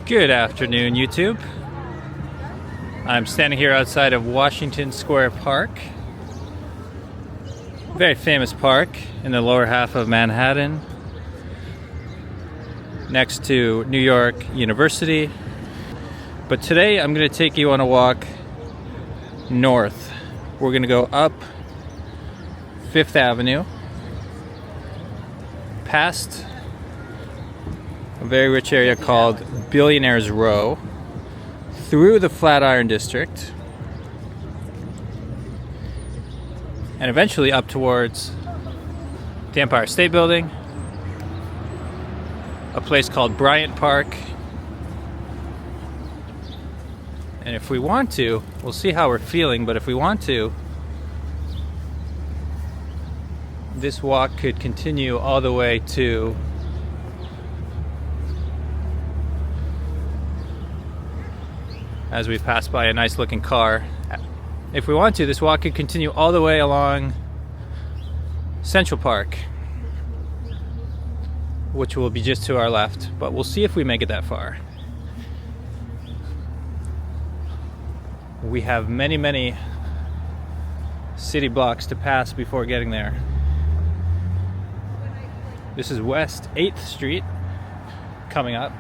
Good afternoon, YouTube. I'm standing here outside of Washington Square Park. Very famous park in the lower half of Manhattan, next to New York University. But today I'm going to take you on a walk north. We're going to go up Fifth Avenue, past a very rich area called Billionaires Row, through the Flatiron District, and eventually up towards the Empire State Building, a place called Bryant Park. And if we want to, we'll see how we're feeling, but if we want to, this walk could continue all the way to as we pass by a nice looking car. If we want to, this walk could continue all the way along Central Park, which will be just to our left, but we'll see if we make it that far. We have many city blocks to pass before getting there. This is West 8th Street coming up.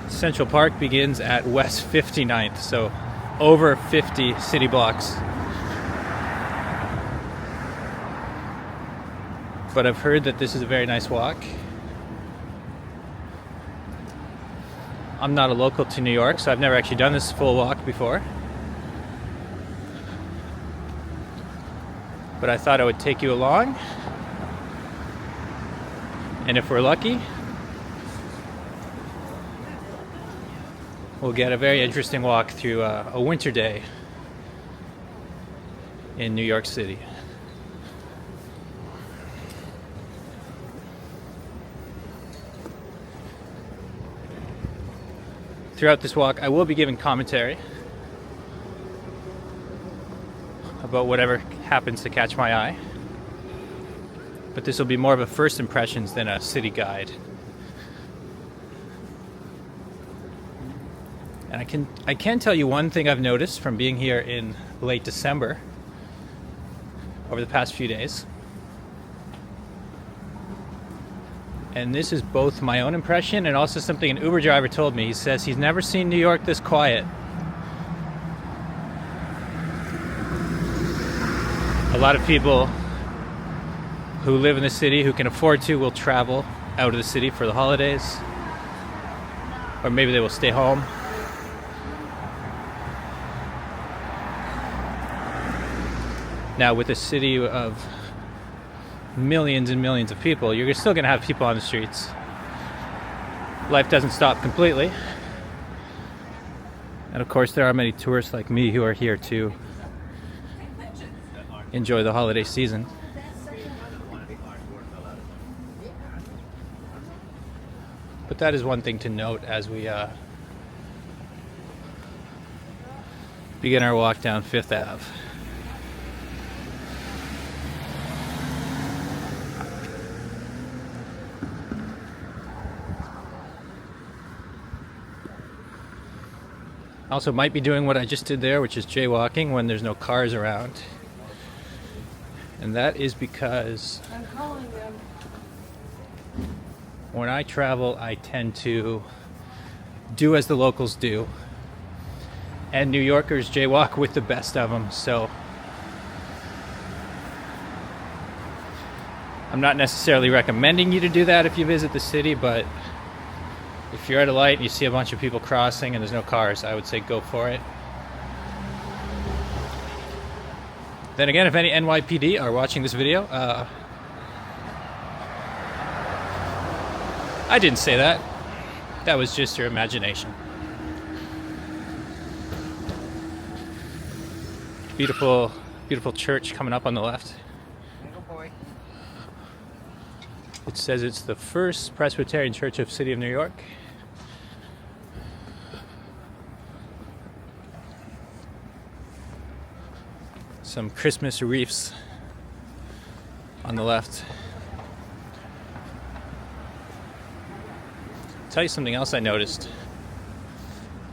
Central Park begins at West 59th, so over 50 city blocks. But I've heard that this is a very nice walk. I'm not a local to New York, so I've never actually done this full walk before. But I thought I would take you along. And if we're lucky, we'll get a very interesting walk through a winter day in New York City. Throughout this walk, I will be giving commentary about whatever happens to catch my eye. But this will be more of a first impressions than a city guide. And I can tell you one thing I've noticed from being here in late December over the past few days. And this is both my own impression and also something an Uber driver told me. He says he's never seen New York this quiet. A lot of people who live in the city, who can afford to, will travel out of the city for the holidays. Or maybe they will stay home. Now, with a city of millions and millions of people, you're still going to have people on the streets. Life doesn't stop completely. And of course, there are many tourists like me who are here to enjoy the holiday season. But that is one thing to note as we begin our walk down Fifth Ave. Also might be doing what I just did there, which is jaywalking when there's no cars around. And that is because I'm calling them. When I travel, I tend to do as the locals do. And New Yorkers jaywalk with the best of them, so I'm not necessarily recommending you to do that if you visit the city, but if you're at a light and you see a bunch of people crossing and there's no cars, I would say go for it. Then again, if any NYPD are watching this video, I didn't say that. That was just your imagination. Beautiful, beautiful church coming up on the left. It says it's the First Presbyterian Church of City of New York. Some Christmas wreaths on the left. tell you something else I noticed.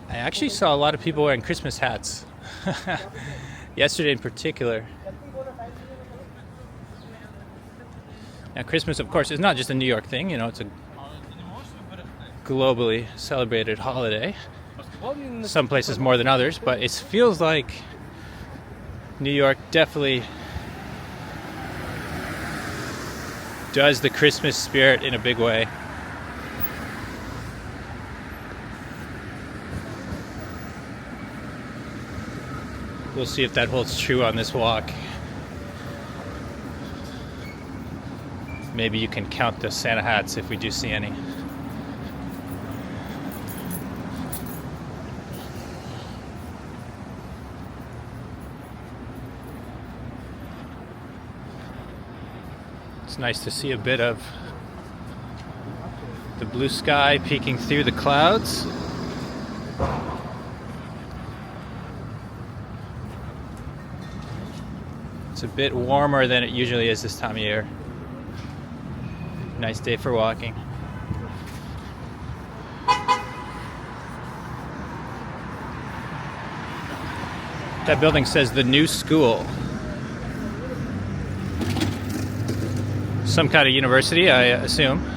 I actually saw a lot of people wearing Christmas hats. Yesterday in particular. Now, Christmas, of course, is not just a New York thing. You know, it's a globally celebrated holiday. Some places more than others, but it feels like New York definitely does the Christmas spirit in a big way. We'll see if that holds true on this walk. Maybe you can count the Santa hats if we do see any. It's nice to see a bit of the blue sky peeking through the clouds. It's a bit warmer than it usually is this time of year. Nice day for walking. That building says the new school. Some kind of university, I assume.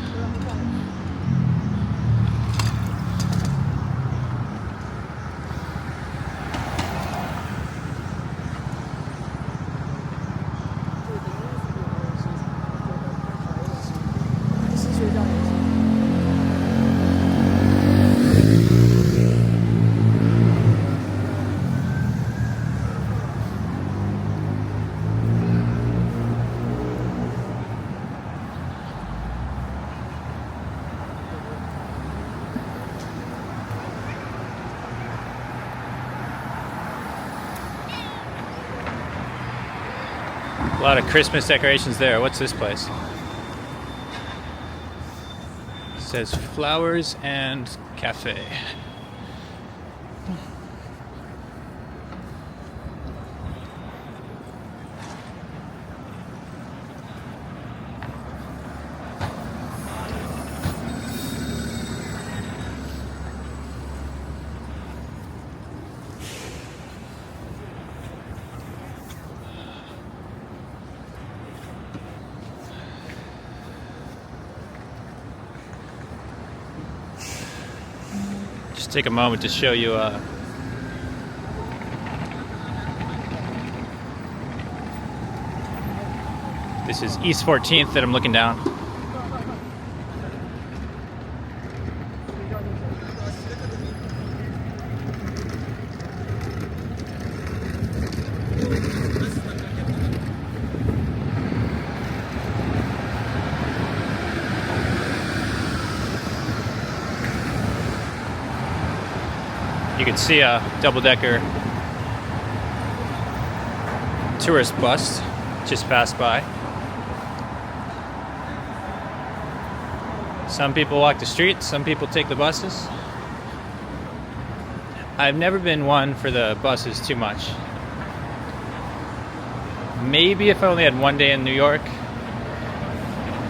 A lot of Christmas decorations there. What's this place? It says Flowers and Cafe. Just take a moment to show you this is East 14th that I'm looking down. You can see a double-decker tourist bus just passed by. Some people walk the streets, some people take the buses. I've never been one for the buses too much. Maybe if I only had one day in New York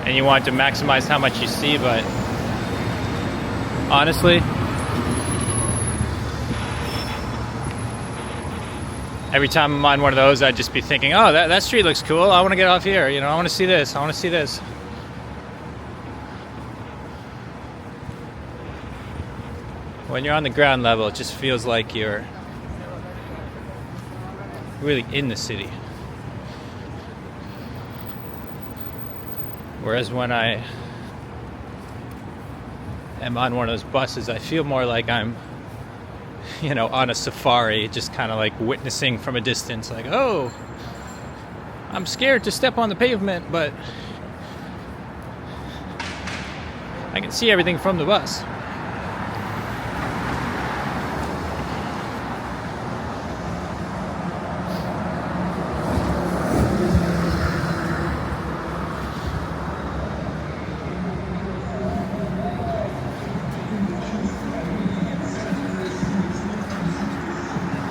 and you wanted to maximize how much you see, but honestly, every time I'm on one of those, I'd just be thinking, oh, that street looks cool. I want to get off here. You know, I want to see this. I want to see this. When you're on the ground level, it just feels like you're really in the city. Whereas when I am on one of those buses, I feel more like I'm, you know, on a safari, just kind of like witnessing from a distance, like, oh, I'm scared to step on the pavement, but I can see everything from the bus.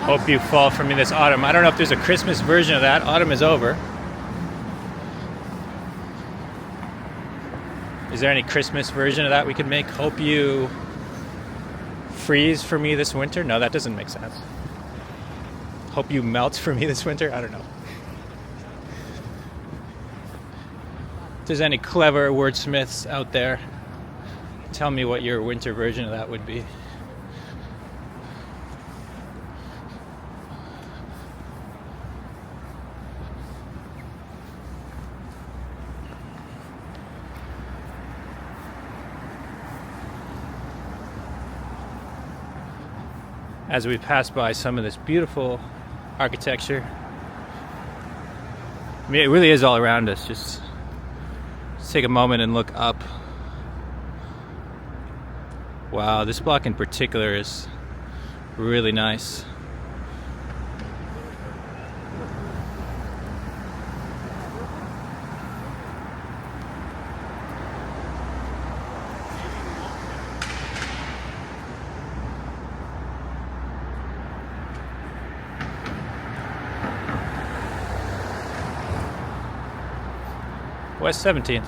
Hope you fall for me this autumn. I don't know if there's a Christmas version of that. Autumn is over. Is there any Christmas version of that we could make? Hope you freeze for me this winter? No, that doesn't make sense. Hope you melt for me this winter? I don't know. If there's any clever wordsmiths out there, tell me what your winter version of that would be. As we pass by some of this beautiful architecture. I mean, it really is all around us. Just take a moment and look up. Wow, this block in particular is really nice. West 17th.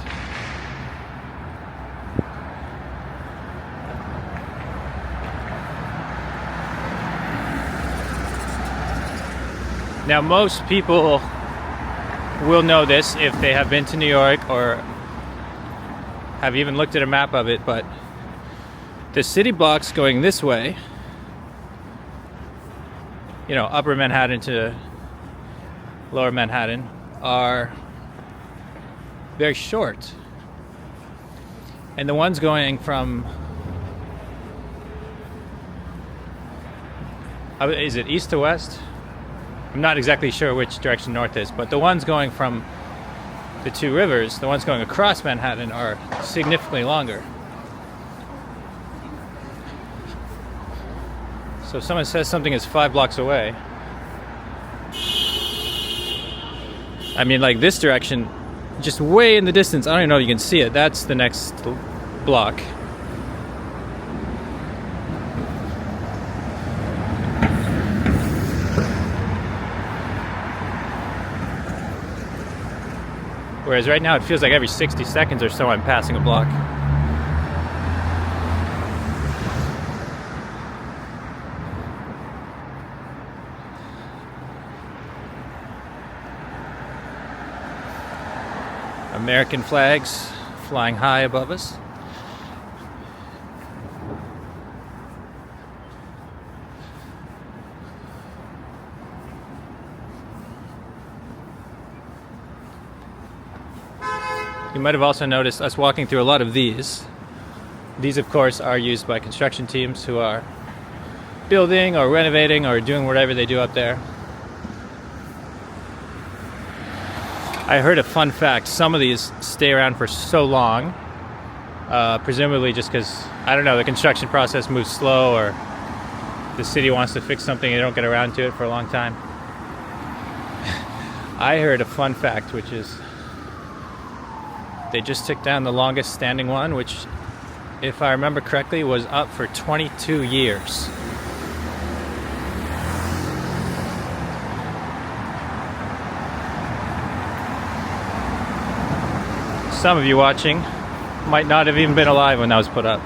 Now, most people will know this if they have been to New York or have even looked at a map of it, but the city blocks going this way, you know, upper Manhattan to lower Manhattan, are very short. And the ones going from, is it east to west? I'm not exactly sure which direction north is, but the ones going from the two rivers, the ones going across Manhattan, are significantly longer. So if someone says something is 5 blocks away, I mean, like this direction, just way in the distance, I don't even know if you can see it, that's the next block. Whereas right now it feels like every 60 seconds or so I'm passing a block. American flags flying high above us. You might have also noticed us walking through a lot of these. These, of course, are used by construction teams who are building or renovating or doing whatever they do up there. I heard a fun fact. Some of these stay around for so long, presumably just because, I don't know, the construction process moves slow or the city wants to fix something and they don't get around to it for a long time. I heard a fun fact, which is they just took down the longest standing one, which, if I remember correctly, was up for 22 years. Some of you watching might not have even been alive when that was put up.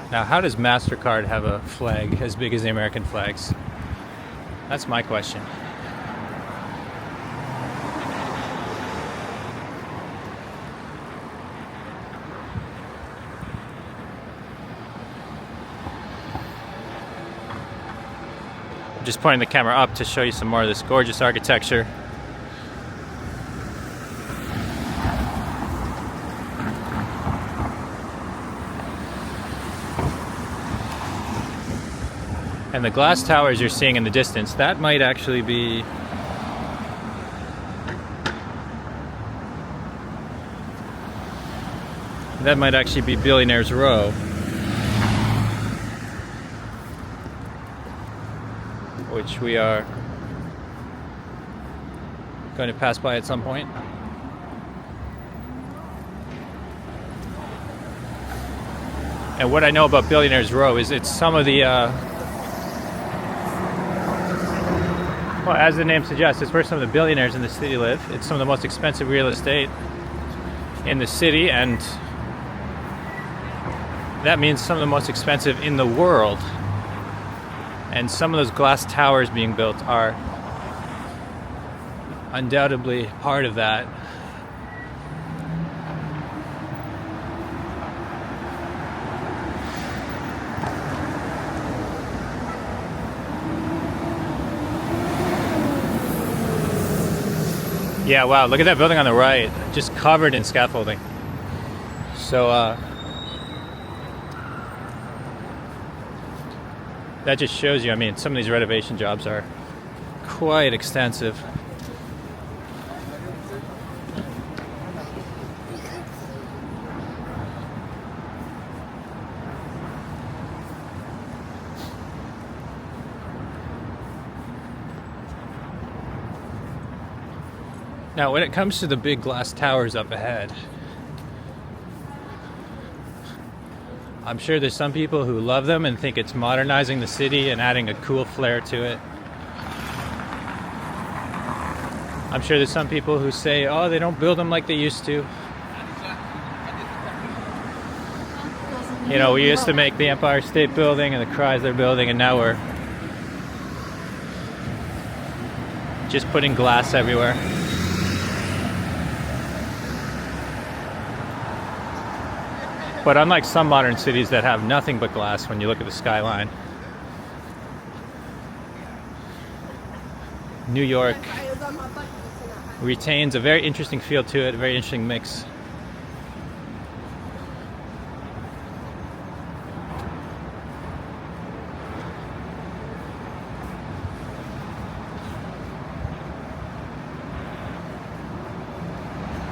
Now, how does MasterCard have a flag as big as the American flags? That's my question. I'm just pointing the camera up to show you some more of this gorgeous architecture. And the glass towers you're seeing in the distance, that might actually be Billionaires Row, which we are going to pass by at some point. And what I know about Billionaires Row is it's some of the, well, as the name suggests, it's where some of the billionaires in the city live. It's some of the most expensive real estate in the city, and that means some of the most expensive in the world. And some of those glass towers being built are undoubtedly part of that. Yeah, wow, look at that building on the right, just covered in scaffolding. So, that just shows you, I mean, some of these renovation jobs are quite extensive. Now, when it comes to the big glass towers up ahead, I'm sure there's some people who love them and think it's modernizing the city and adding a cool flair to it. I'm sure there's some people who say, oh, they don't build them like they used to. You know, we used to make the Empire State Building and the Chrysler Building, and now we're just putting glass everywhere. But unlike some modern cities that have nothing but glass when you look at the skyline, New York retains a very interesting feel to it, a very interesting mix.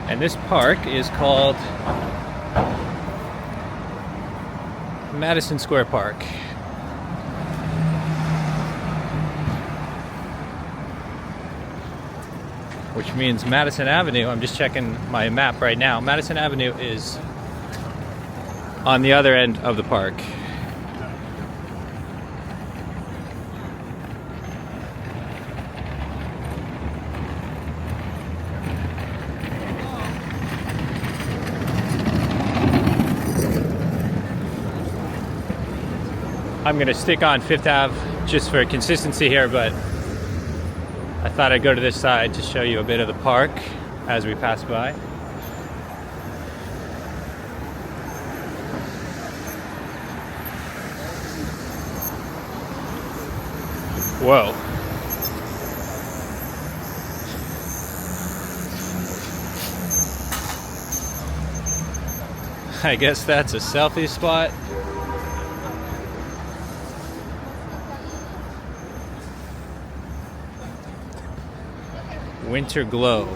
And this park is called Madison Square Park. Which means Madison Avenue, I'm just checking my map right now, Madison Avenue is on the other end of the park. I'm going to stick on Fifth Ave just for consistency here, but I thought I'd go to this side to show you a bit of the park as we pass by. Whoa. I guess that's a selfie spot. Winter Glow.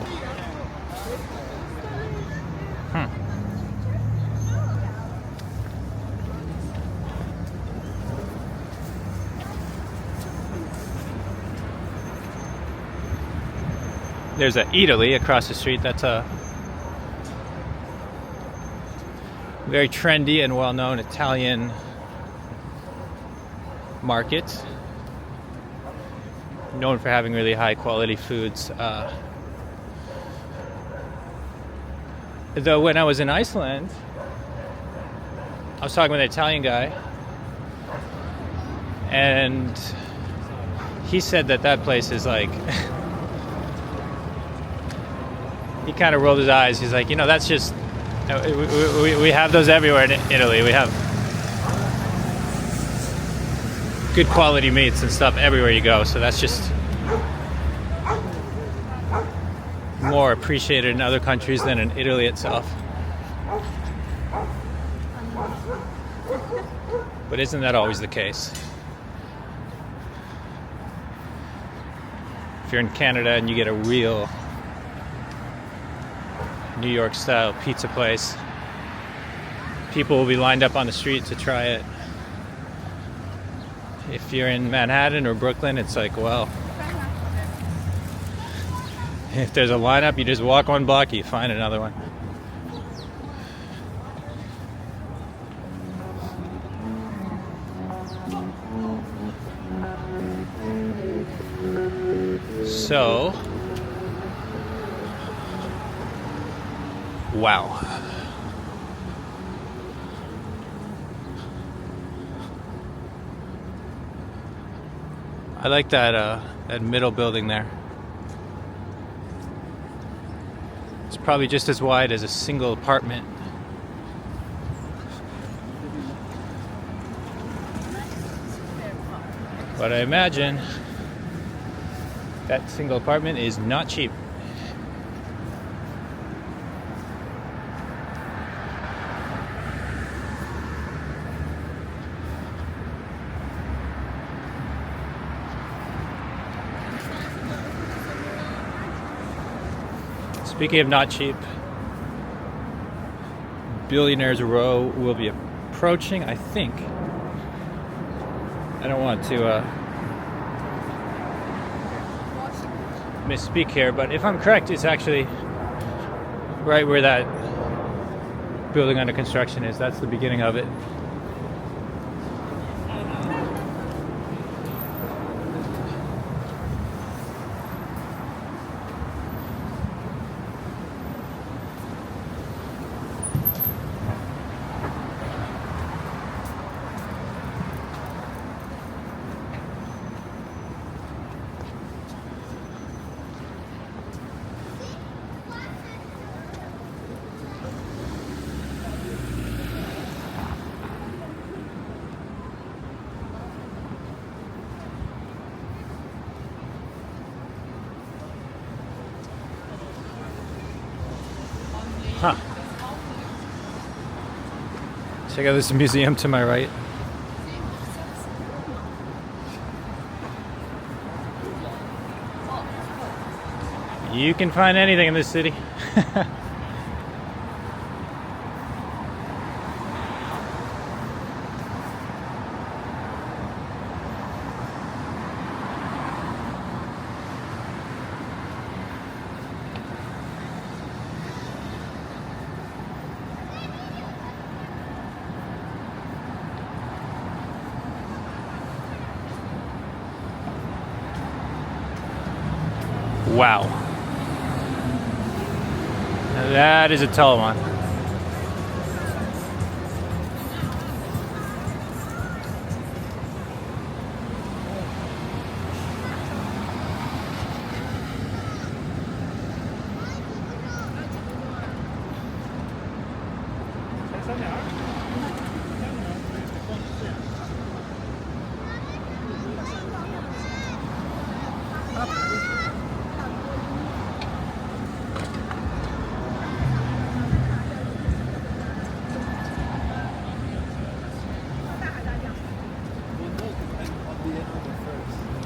There's a Italy across the street. That's a very trendy and well-known Italian market, known for having really high quality foods. Though when I was in Iceland, I was talking with an Italian guy, and he said that place is like, he kind of rolled his eyes. He's like, you know, that's just, we have those everywhere in Italy. We have good quality meats and stuff everywhere you go, so that's just more appreciated in other countries than in Italy itself. But isn't that always the case? If you're in Canada and you get a real New York style pizza place, people will be lined up on the street to try it. If you're in Manhattan or Brooklyn, it's like, well, if there's a lineup, you just walk one block, you find another one. So, wow. I like that middle building there. It's probably just as wide as a single apartment. But I imagine that single apartment is not cheap. Speaking of not cheap, Billionaires Row will be approaching, I think. I don't want to misspeak here, but if I'm correct, it's actually right where that building under construction is. That's the beginning of it. Huh. Check out this museum to my right. You can find anything in this city. Wow. That is a tall one.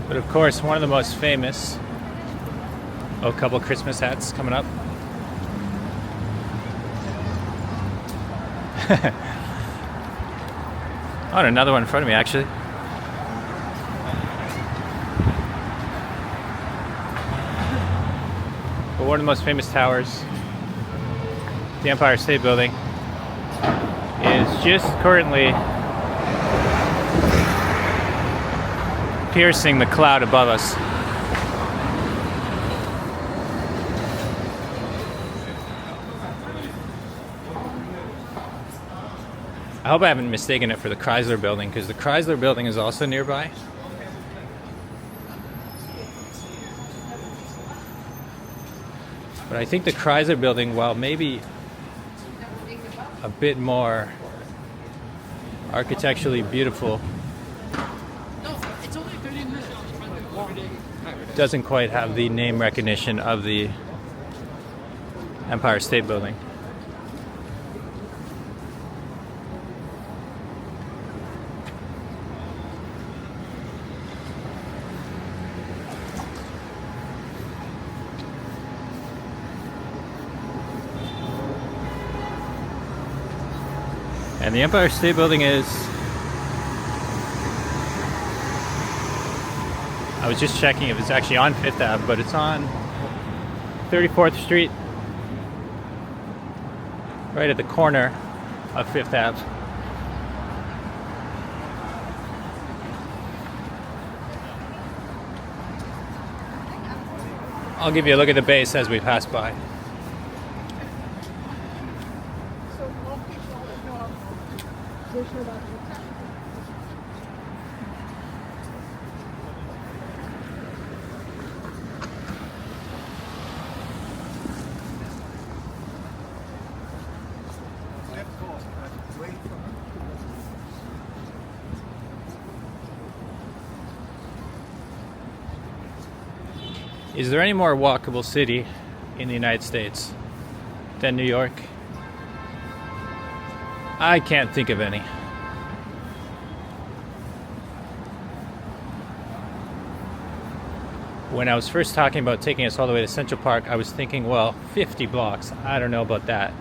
But of course, one of the most famous, a couple Christmas hats coming up. Oh, and another one in front of me, actually. But one of the most famous towers, the Empire State Building, is just currently piercing the cloud above us. I hope I haven't mistaken it for the Chrysler Building, because the Chrysler Building is also nearby. But I think the Chrysler Building, while maybe a bit more architecturally beautiful, doesn't quite have the name recognition of the Empire State Building. And the Empire State Building is, I was just checking if it's actually on 5th Ave, but it's on 34th Street, right at the corner of 5th Ave. I'll give you a look at the base as we pass by. Is there any more walkable city in the United States than New York? I can't think of any. When I was first talking about taking us all the way to Central Park, I was thinking, well, 50 blocks. I don't know about that.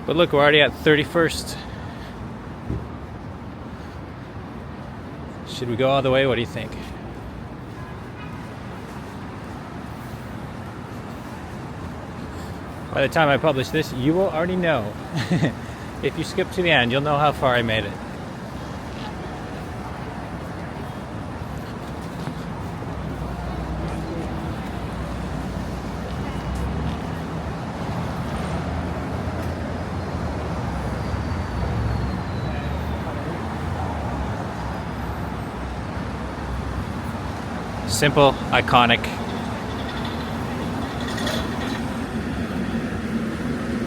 But look, we're already at 31st. Should we go all the way? What do you think? By the time I publish this, you will already know. If you skip to the end, you'll know how far I made it. Simple, iconic.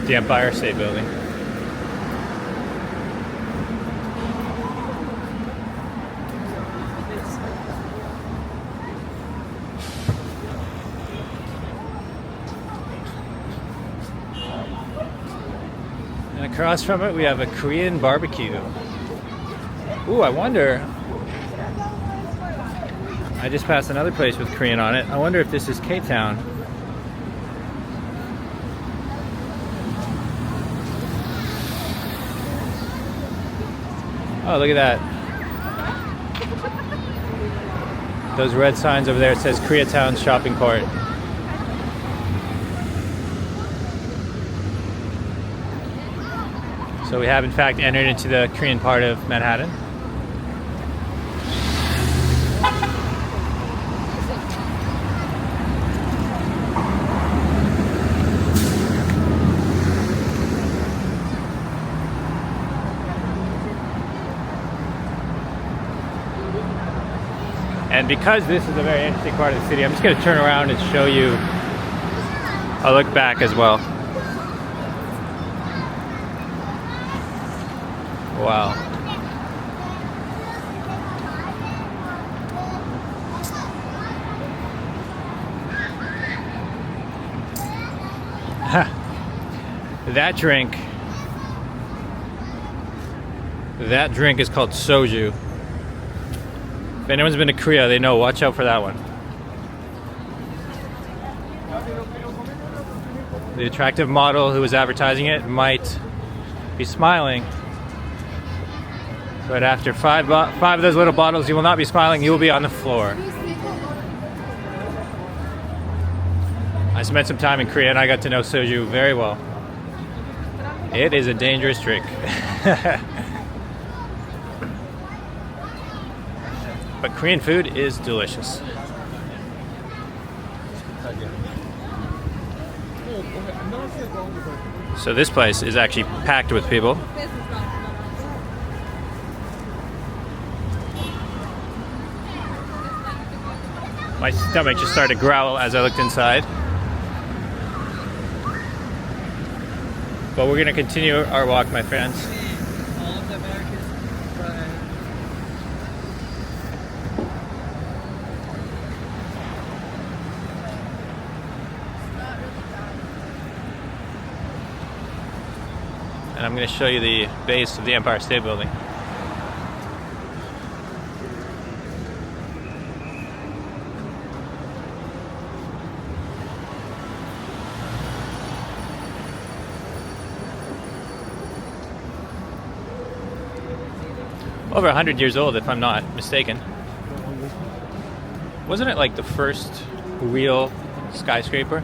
The Empire State Building. And across from it we have a Korean barbecue. Ooh, I wonder. I just passed another place with Korean on it. I wonder if this is K-Town. Oh, look at that. Those red signs over there, it says Koreatown Shopping Court. So we have in fact entered into the Korean part of Manhattan. And because this is a very interesting part of the city, I'm just going to turn around and show you a look back as well. Wow. That drink is called soju. If anyone's been to Korea, they know, watch out for that one. The attractive model who was advertising it might be smiling. But after five of those little bottles, you will not be smiling, you will be on the floor. I spent some time in Korea and I got to know soju very well. It is a dangerous drink. But Korean food is delicious. So this place is actually packed with people. My stomach just started to growl as I looked inside. But we're going to continue our walk, my friends. All of the Americans cry. And I'm going to show you the base of the Empire State Building. Over 100 years old, if I'm not mistaken. Wasn't it like the first real skyscraper?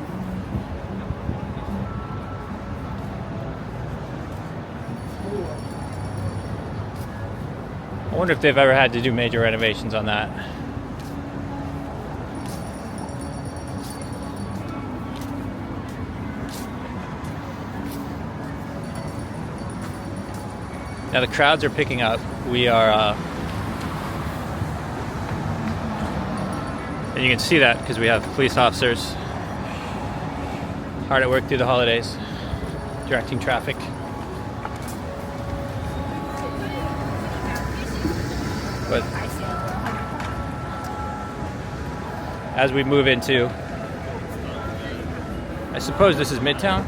I wonder if they've ever had to do major renovations on that. Now the crowds are picking up. We are, and you can see that because we have police officers hard at work through the holidays, directing traffic. But as we move into, I suppose this is Midtown.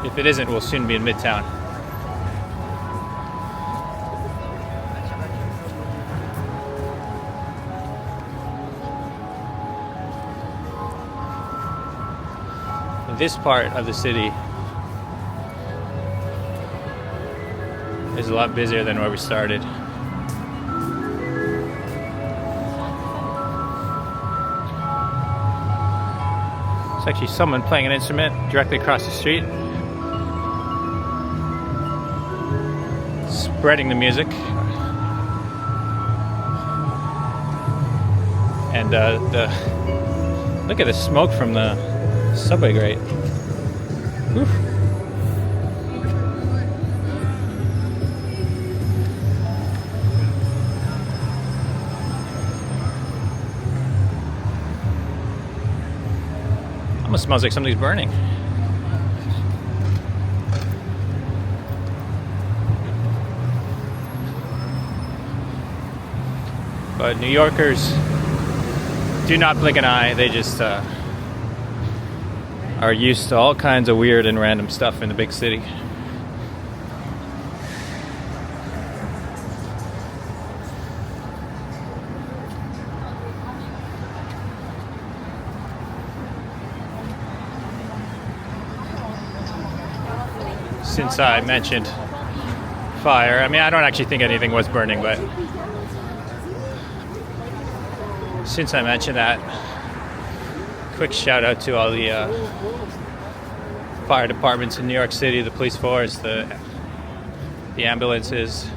If it isn't, we'll soon be in Midtown. This part of the city is a lot busier than where we started. There's actually someone playing an instrument directly across the street, spreading the music. And look at the smoke from the subway grate. Whew. Almost smells like something's burning. But New Yorkers do not blink an eye. They just are used to all kinds of weird and random stuff in the big city. Since I mentioned fire, I mean, I don't actually think anything was burning, but since I mentioned that, quick shout out to all the fire departments in New York City, the police force, the ambulances,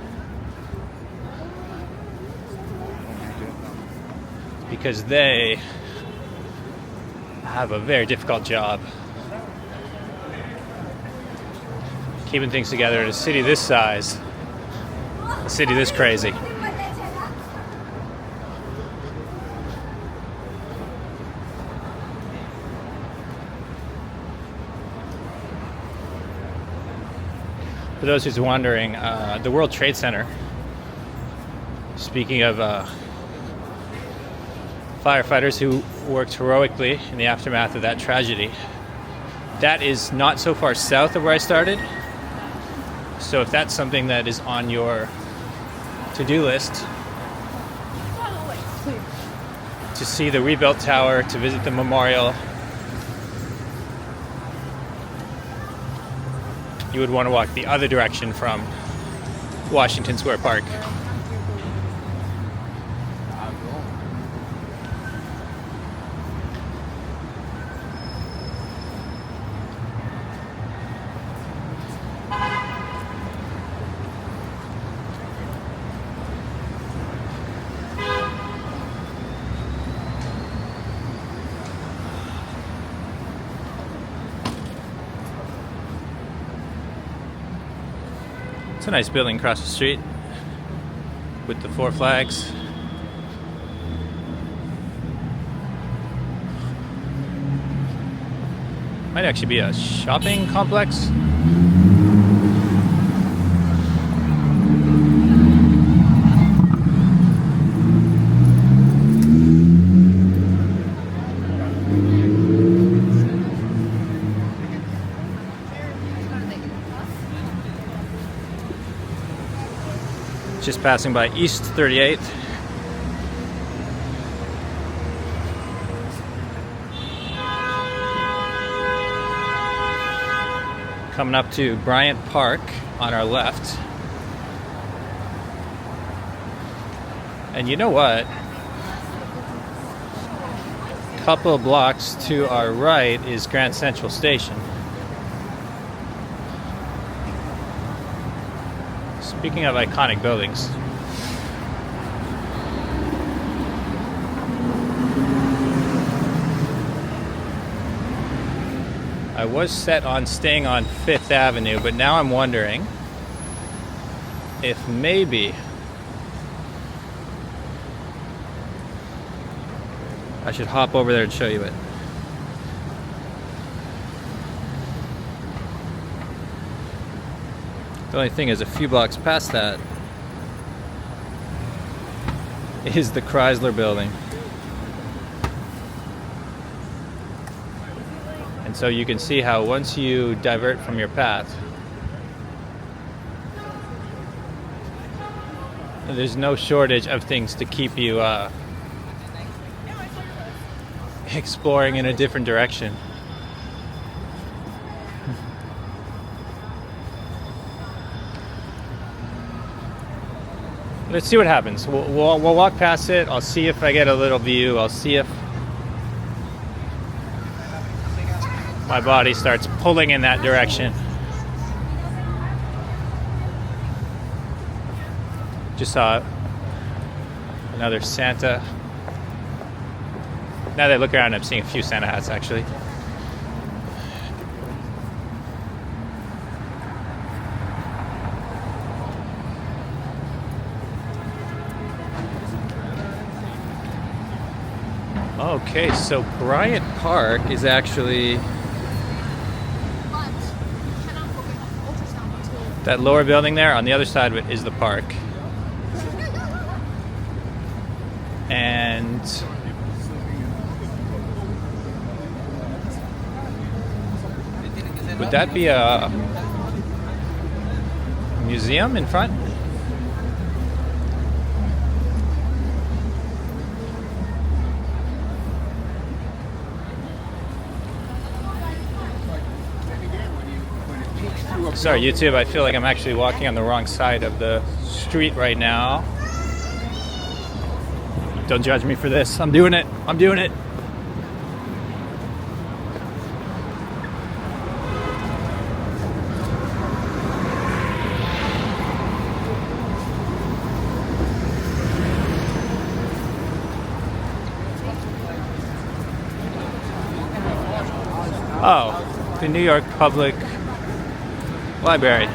because they have a very difficult job keeping things together in a city this size, a city this crazy. For those who's wondering, the World Trade Center, speaking of firefighters who worked heroically in the aftermath of that tragedy, that is not so far south of where I started. So if that's something that is on your to-do list, to see the rebuilt tower, to visit the memorial, you would want to walk the other direction from Washington Square Park. It's a nice building across the street with the 4 flags. Might actually be a shopping complex. Just passing by East 38th. Coming up to Bryant Park on our left. And you know what? A couple of blocks to our right is Grand Central Station. Speaking of iconic buildings, I I was set on staying on Fifth Avenue, but now I'm wondering if maybe I should hop over there and show you it. The only thing is, a few blocks past that is the Chrysler building. And so you can see how once you divert from your path, there's no shortage of things to keep you exploring in a different direction. Let's see what happens. We'll walk past it. I'll see if I get a little view. I'll see if my body starts pulling in that direction. Just saw another Santa. Now that I look around, I'm seeing a few Santa hats actually. Okay, so Bryant Park is actually that lower building there. On the other side of it is the park. And would that be a museum in front? Sorry, YouTube, I feel like I'm actually walking on the wrong side of the street right now. Don't judge me for this. I'm doing it. I'm doing it. Oh, the New York Public Library.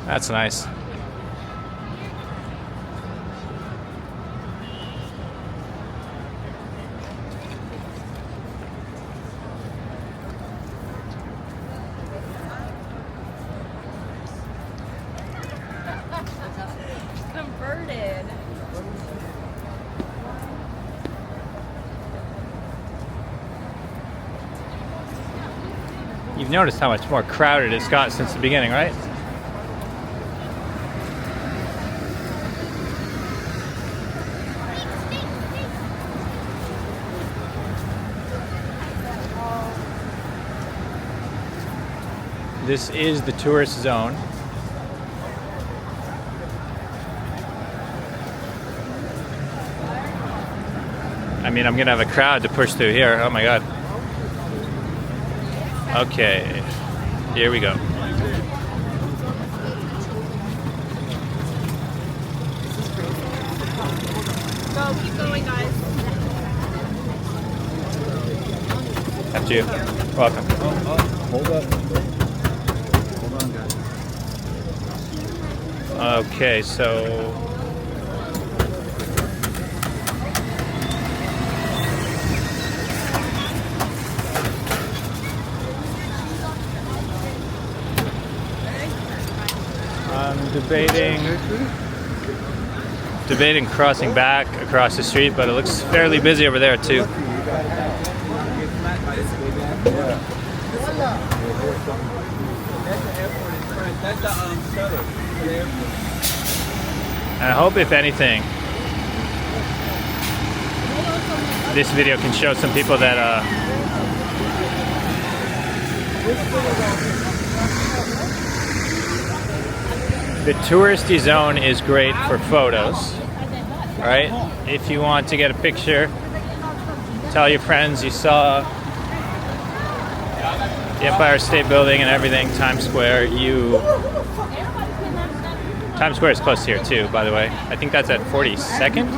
That's nice. Converted. You've noticed how much more crowded it's got since the beginning, right? This is the tourist zone. I mean, I'm gonna have a crowd to push through here. Oh my God. Okay, here we go. Go, keep going, guys. After you. Welcome. Hold up. Hold on, guys. Okay, so I'm debating crossing back across the street, but it looks fairly busy over there too. And I hope, if anything, this video can show some people that The touristy zone is great for photos, right? If you want to get a picture, tell your friends you saw the Empire State Building and everything, Times Square. Times Square is close here too, by the way. I think that's at 42nd.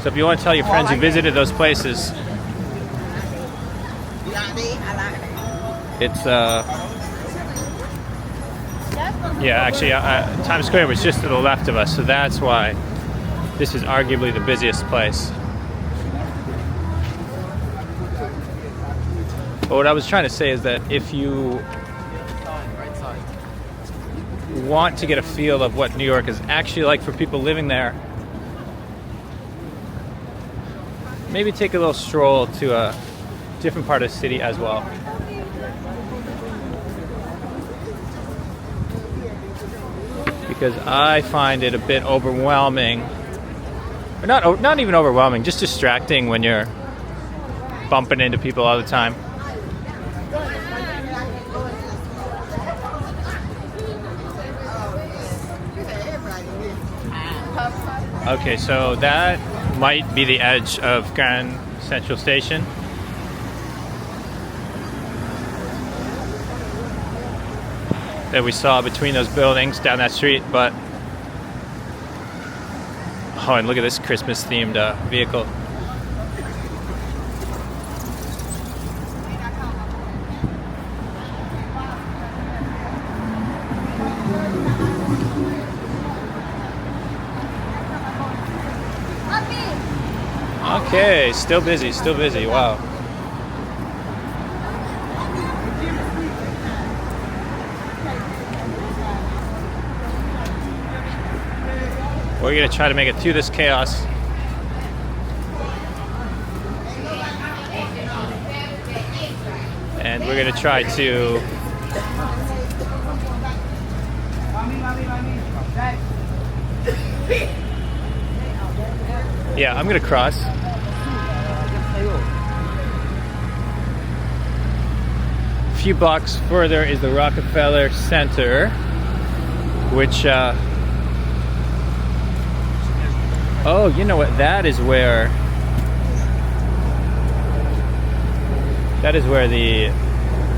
So if you want to tell your friends you visited those places, it's yeah, actually Times Square was just to the left of us, so that's why this is arguably the busiest place. But what I was trying to say is that if you want to get a feel of what New York is actually like for people living there, maybe take a little stroll to a different part of the city as well. Because I find it a bit overwhelming, or not even overwhelming, just distracting when you're bumping into people all the time. Okay, so that might be the edge of Grand Central Station. That we saw between those buildings down that street, but oh, and look at this Christmas themed vehicle. Okay, still busy, wow. We're gonna try to make it through this chaos. And we're gonna try to yeah, I'm gonna cross. A few blocks further is the Rockefeller Center, which oh, you know what? That is where the...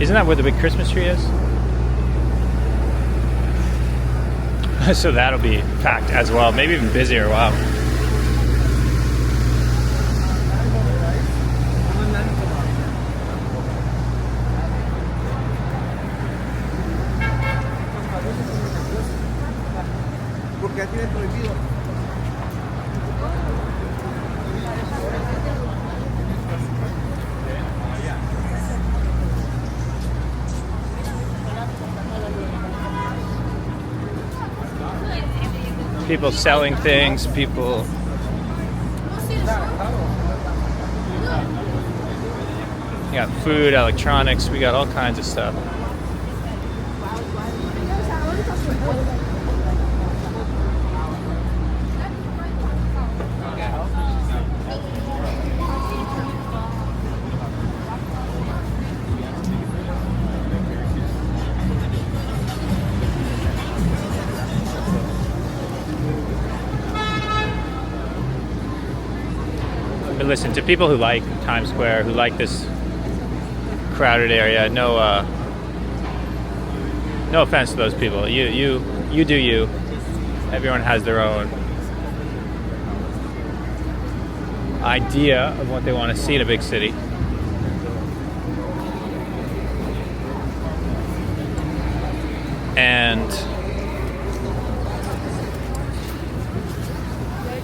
Isn't that where the big Christmas tree is? So that'll be packed as well. Maybe even busier. Wow. People selling things, people... We got food, electronics, we got all kinds of stuff. But listen, to people who like Times Square, who like this crowded area, no offense to those people. You do you. Everyone has their own idea of what they want to see in a big city. And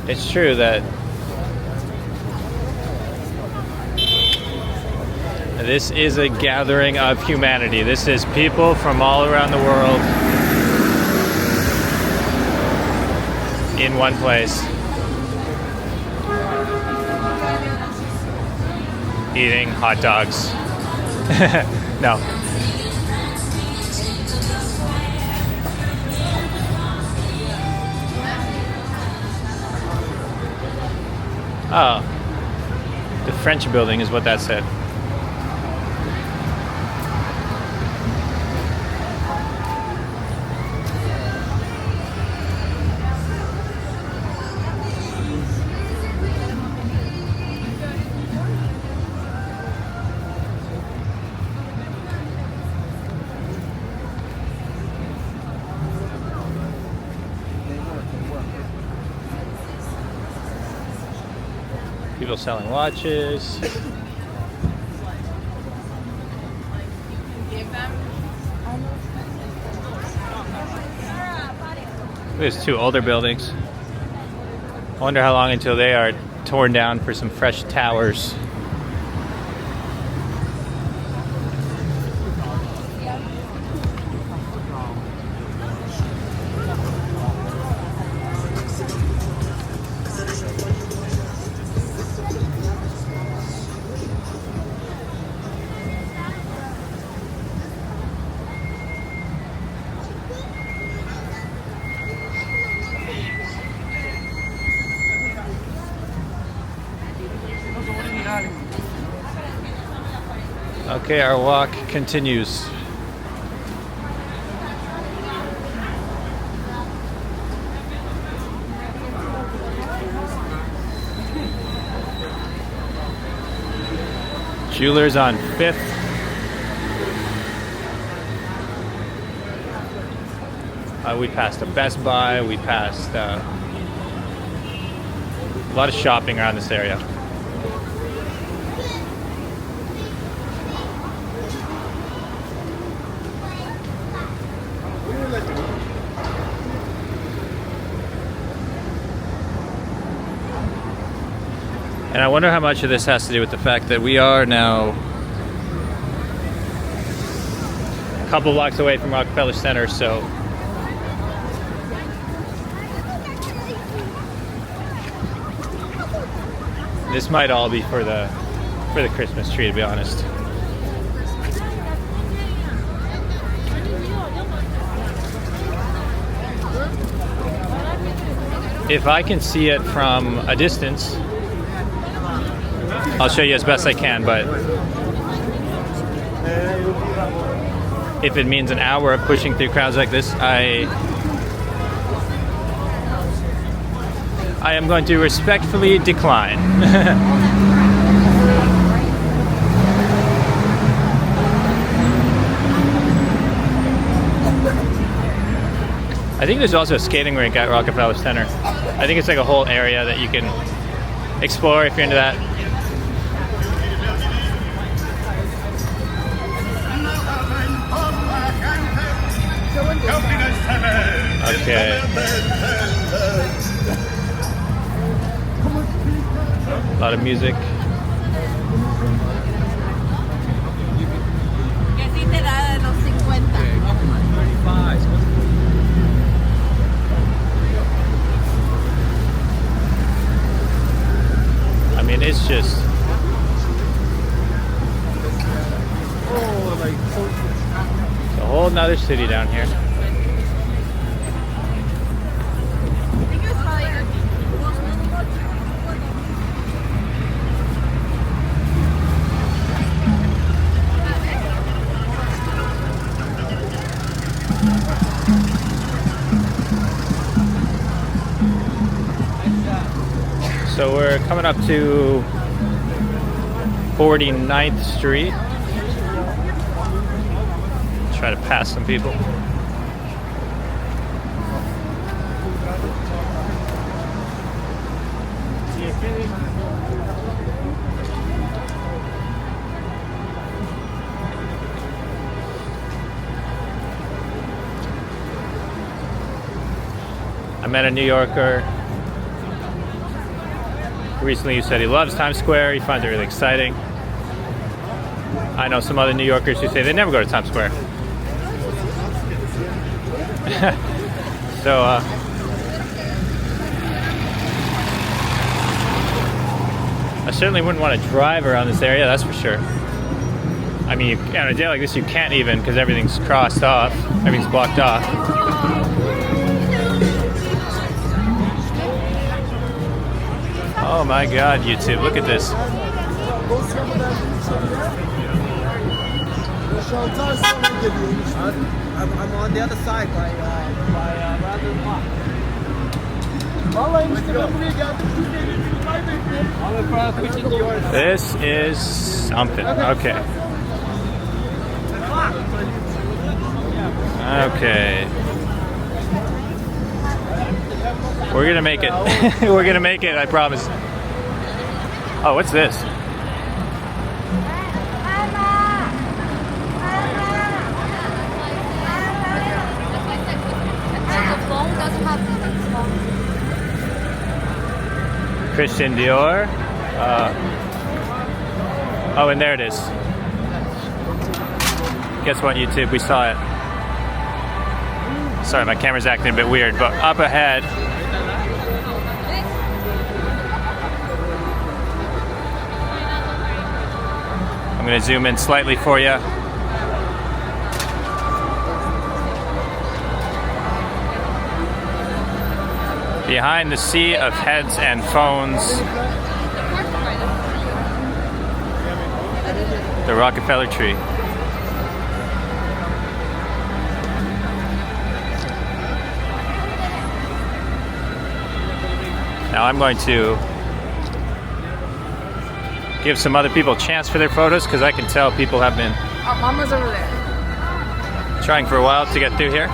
it's true that this is a gathering of humanity. This is people from all around the world in one place, eating hot dogs. No. Oh, the French building is what that said. People selling watches. There's two older buildings. I wonder how long until they are torn down for some fresh towers. Okay, our walk continues. Jewelers on 5th. We passed a Best Buy. We passed a lot of shopping around this area. And I wonder how much of this has to do with the fact that we are now a couple blocks away from Rockefeller Center, so this might all be for the Christmas tree, to be honest. If I can see it from a distance, I'll show you as best I can, but if it means an hour of pushing through crowds like this, I am going to respectfully decline. I think there's also a skating rink at Rockefeller Center. I think it's like a whole area that you can explore if you're into that. Okay. A lot of music. I mean, it's just it's a whole nother city down here. So we're coming up to 49th Street. Try to pass some people. I met a New Yorker recently who said he loves Times Square. He finds it really exciting. I know some other New Yorkers who say they never go to Times Square. So, I certainly wouldn't want to drive around this area, that's for sure. I mean, on a day like this, you can't even, because everything's crossed off, everything's blocked off. Oh my God, YouTube, look at this. I'm on the other side by rather block. This is something. Okay. Okay. We're gonna make it. We're gonna make it, I promise. Oh, what's this? Christian Dior. Oh, and there it is. Guess what, YouTube? We saw it. Sorry, my camera's acting a bit weird, but up ahead. I'm going to zoom in slightly for you. Behind the sea of heads and phones, the Rockefeller tree. Now I'm going to give some other people a chance for their photos because I can tell people have been Mama's over there. trying for a while to get through here.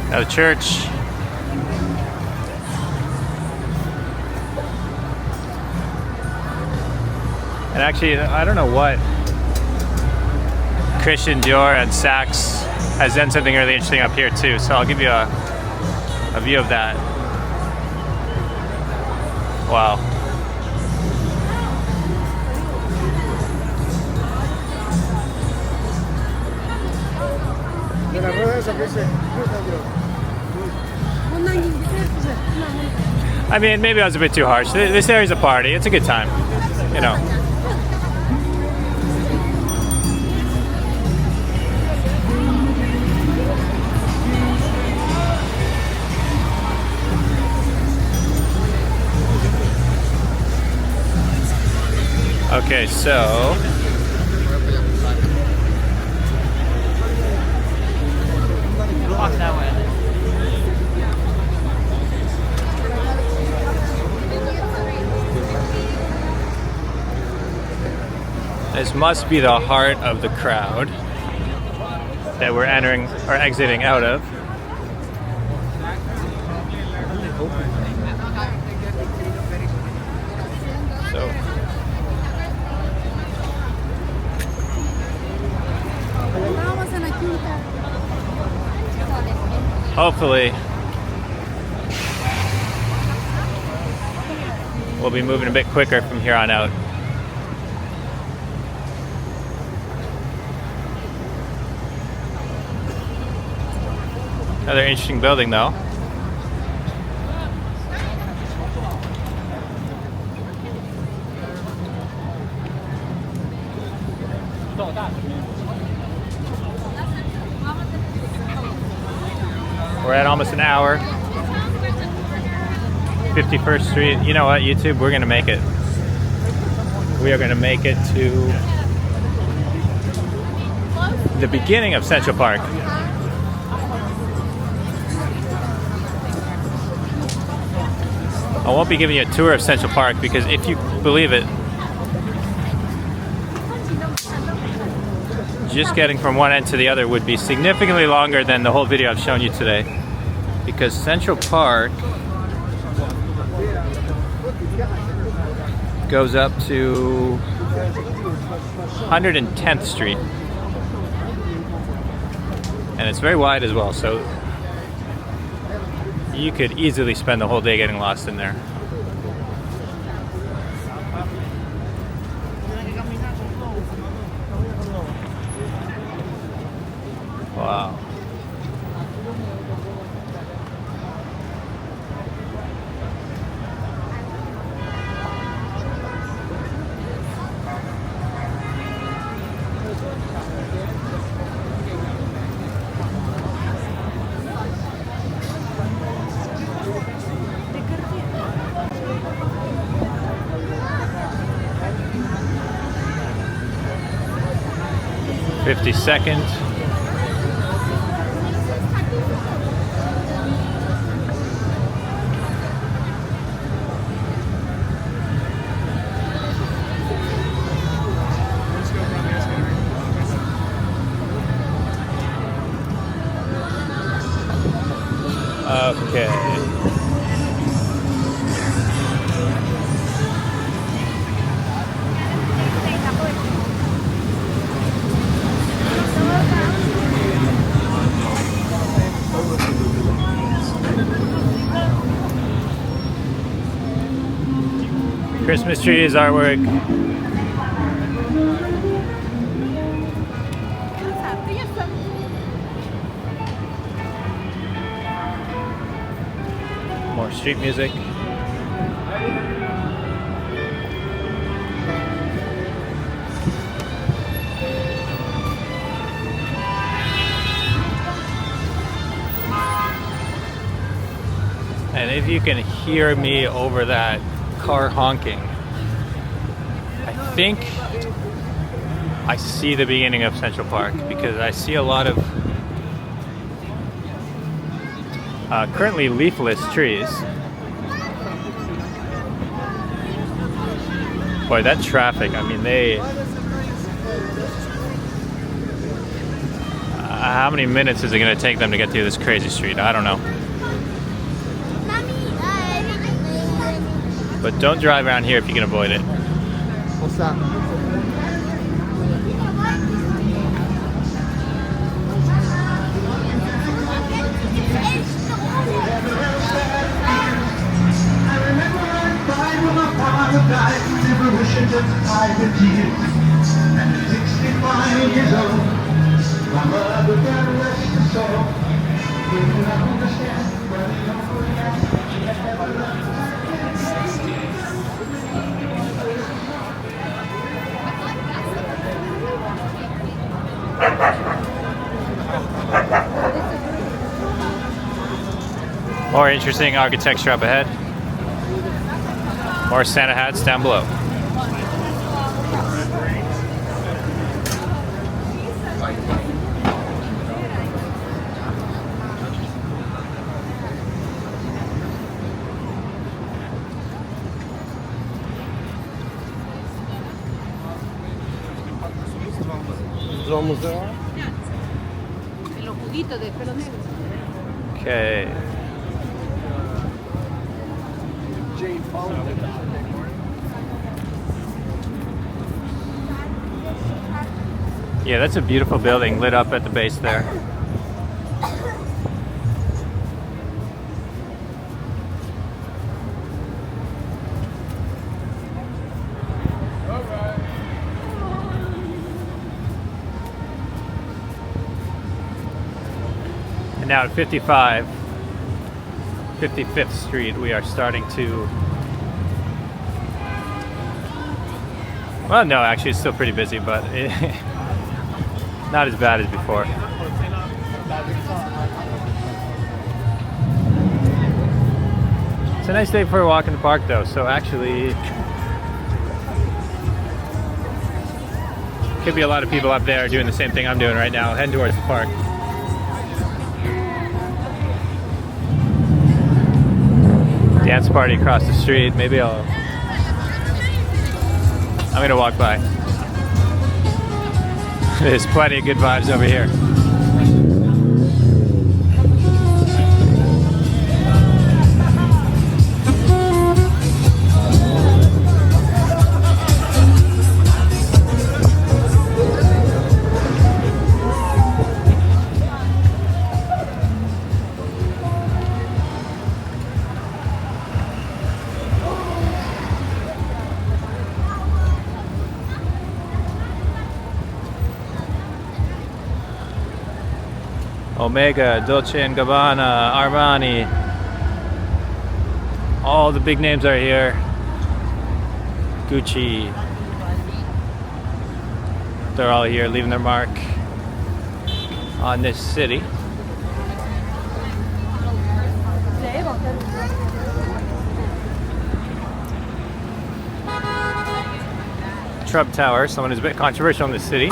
Now the church. And actually, I don't know what Christian Dior and Saks has done something really interesting up here too. So I'll give you a view of that. Wow. I mean, maybe I was a bit too harsh. This area's a party. It's a good time, you know. Okay, so walk that way. This must be the heart of the crowd that we're entering or exiting out of. So hopefully we'll be moving a bit quicker from here on out. Another interesting building though. We're at almost an hour. 51st Street. You know what, YouTube? We're gonna make it. We are gonna make it to the beginning of Central Park. I won't be giving you a tour of Central Park because if you believe it, just getting from one end to the other would be significantly longer than the whole video I've shown you today. Because Central Park goes up to 110th Street. And it's very wide as well, so you could easily spend the whole day getting lost in there. Wow. .52. Okay. Christmas trees, artwork. More street music. And if you can hear me over that car honking, I think I see the beginning of Central Park, because I see a lot of currently leafless trees. Boy, that traffic, I mean, how many minutes is it going to take them to get through this crazy street? I don't know. But don't drive around here if you can avoid it. What's that? Never wishing to die with you. And at 65 years old, my mother can rest her soul. We do not understand, but we don't forget she has never loved us. More interesting architecture up ahead. More Santa hats down below. Okay. Yeah, that's a beautiful building lit up at the base there. And now at 55th Street, we are starting to... Well, no, actually it's still pretty busy, but not as bad as before. It's a nice day for a walk in the park though, so actually could be a lot of people up there doing the same thing I'm doing right now, heading towards the park. Dance party across the street. Maybe I'm gonna walk by. There's plenty of good vibes over here. Omega, Dolce & Gabbana, Armani. All the big names are here. Gucci. They're all here leaving their mark on this city. Trump Tower, someone who's a bit controversial in this city.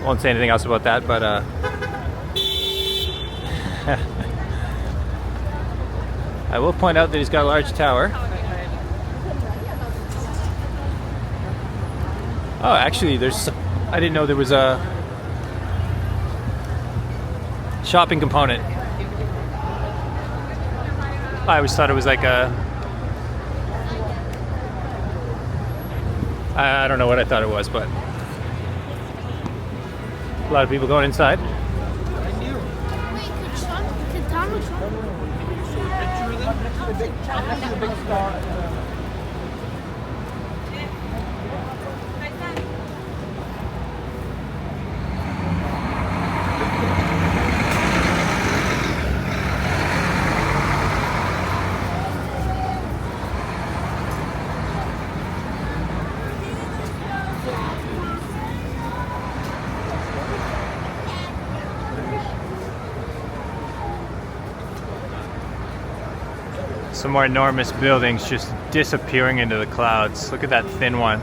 Won't say anything else about that, but I will point out that he's got a large tower. Oh, actually, there's I didn't know there was a shopping component. I always thought it was like a... I don't know what I thought it was, but a lot of people going inside. Some more enormous buildings just disappearing into the clouds. Look at that thin one.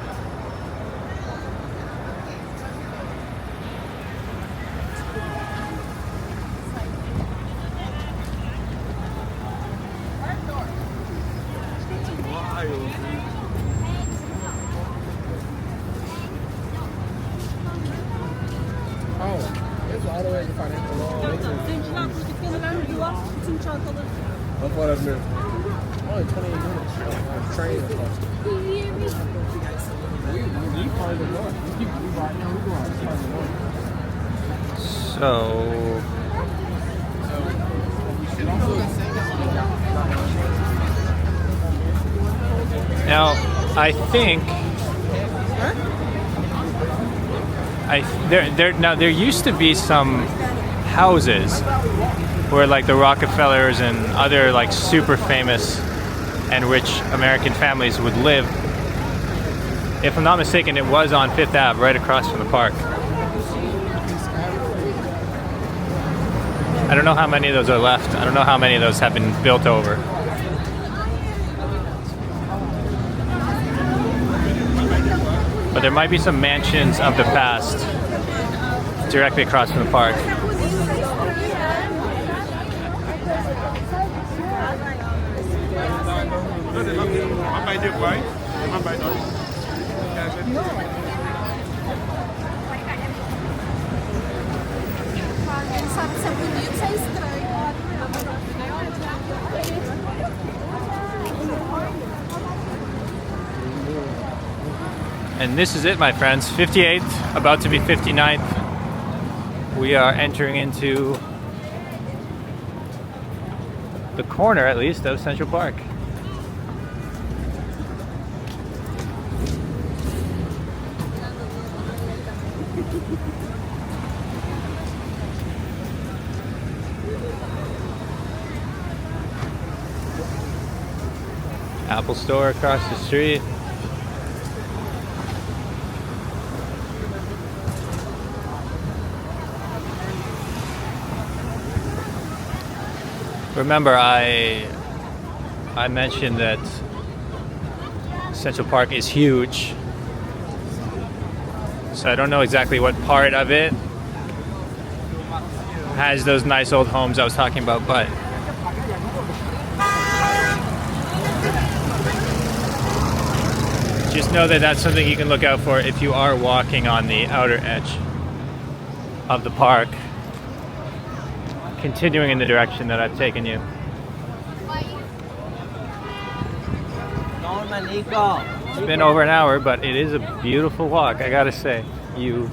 That's what I've missed. Only 28 minutes. Train. We find the one. We right now. We go out. Find the one. So now I think there used to be some houses where like the Rockefellers and other like super famous and rich American families would live. If I'm not mistaken, it was on Fifth Ave, right across from the park. I don't know how many of those are left. I don't know how many of those have been built over. But there might be some mansions of the past directly across from the park. And this is it, my friends. 58th, about to be 59th. We are entering into the corner, at least, of Central Park. Apple Store across the street. Remember, I mentioned that Central Park is huge, so I don't know exactly what part of it has those nice old homes I was talking about, but just know that that's something you can look out for if you are walking on the outer edge of the park, continuing in the direction that I've taken you. It's been over an hour, but it is a beautiful walk, I gotta say. You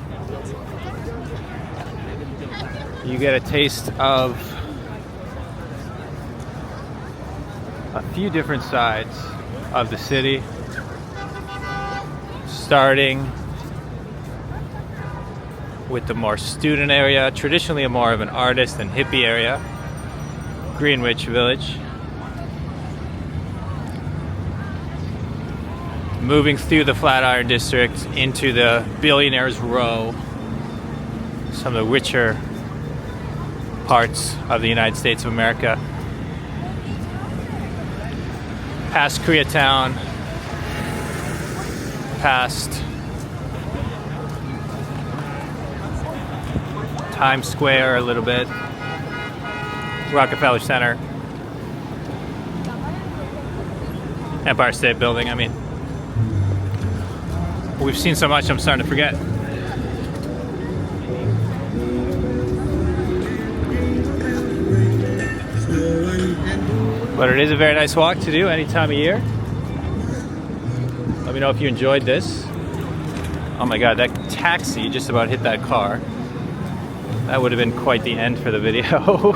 get a taste of a few different sides of the city, starting with the more student area, traditionally more of an artist and hippie area, Greenwich Village. Moving through the Flatiron District into the Billionaires Row, some of the richer parts of the United States of America. Past Koreatown, past Times Square a little bit, Rockefeller Center, Empire State Building. I mean, we've seen so much I'm starting to forget. But it is a very nice walk to do any time of year. Let me know if you enjoyed this. Oh my god, that taxi just about hit that car. That would have been quite the end for the video.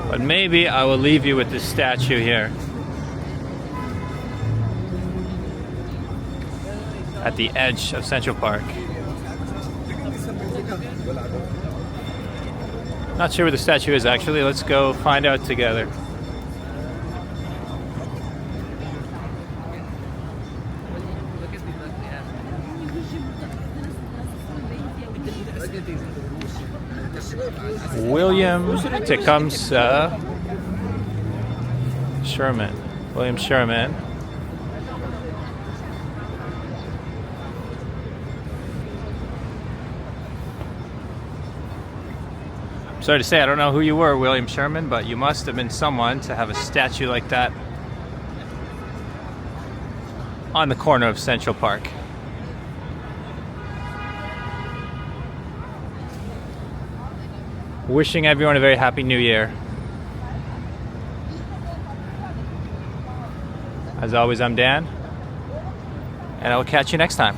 But maybe I will leave you with this statue here. At the edge of Central Park. Not sure where the statue is actually. Let's go find out together. William Tecumseh Sherman. William Sherman. Sorry to say, I don't know who you were, William Sherman, but you must have been someone to have a statue like that on the corner of Central Park. Wishing everyone a very happy new year. As always, I'm Dan, and I will catch you next time.